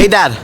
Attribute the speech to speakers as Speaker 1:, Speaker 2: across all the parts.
Speaker 1: Hey, Dad.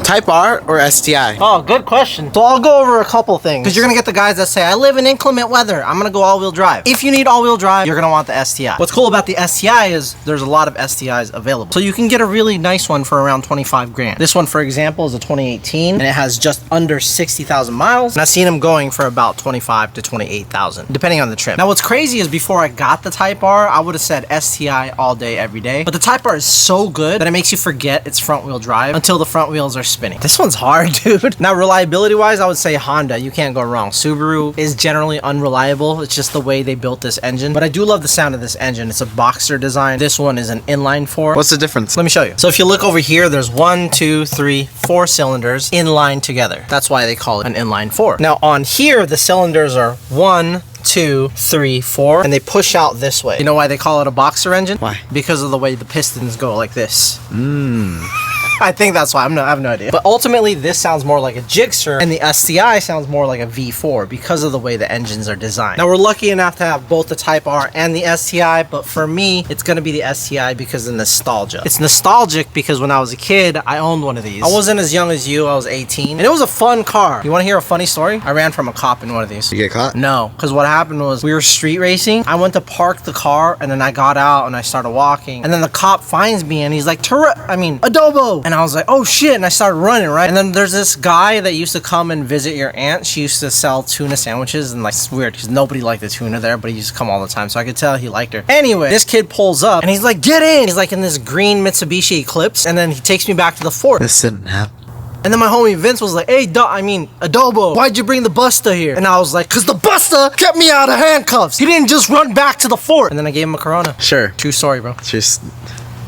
Speaker 1: Type R or STI?
Speaker 2: Oh, good question. So I'll go over a couple things. Because you're going to get the guys that say, I live in inclement weather. I'm going to go all-wheel drive. If you need all-wheel drive, you're going to want the STI. What's cool about the STI is there's a lot of STIs available. So you can get a really nice one for around 25 grand. This one, for example, is a 2018, and it has just under 60,000 miles. And I've seen them going for about 25 to 28,000, depending on the trim. Now, what's crazy is before I got the Type R, I would have said STI all day, every day. But the Type R is so good that it makes you forget it's front-wheel drive until the front wheels are spinning. This one's hard, dude. Now, reliability wise, I would say Honda. You can't go wrong. Subaru is generally unreliable. It's just the way they built this engine. But I do love the sound of this engine. It's a Boxster design. This one is an inline 4.
Speaker 1: What's the difference?
Speaker 2: Let me show you. So if you look over here, there's 1, 2, 3, 4 cylinders in line together. That's why they call it an inline 4. Now on here, the cylinders are 1, 2, 3, 4, and they push out this way. You know why they call it a Boxster engine?
Speaker 1: Why?
Speaker 2: Because of the way the pistons go like this. I think that's why. I have no idea. But ultimately, this sounds more like a Gixxer, and the STI sounds more like a V4 because of the way the engines are designed. Now, we're lucky enough to have both the Type R and the STI, but for me, it's going to be the STI because of nostalgia. It's nostalgic because when I was a kid, I owned one of these. I wasn't as young as you. I was 18, and it was a fun car. You want to hear a funny story? I ran from a cop in one of these.
Speaker 1: You get caught?
Speaker 2: No, because what happened was we were street racing. I went to park the car, and then I got out, and I started walking, and then the cop finds me, and he's like, Adobo! And I was like, oh shit, and I started running, right? And then there's this guy that used to come and visit your aunt. She used to sell tuna sandwiches, and like, it's weird because nobody liked the tuna there, but he used to come all the time, so I could tell he liked her. Anyway, this kid pulls up, and he's like, get in! He's like in this green Mitsubishi Eclipse, and then he takes me back to the fort.
Speaker 1: This didn't happen.
Speaker 2: And then my homie Vince was like, hey, Adobo, why'd you bring the Buster here? And I was like, cause the Buster kept me out of handcuffs. He didn't just run back to the fort. And then I gave him a Corona.
Speaker 1: Sure.
Speaker 2: True story, bro.
Speaker 1: Just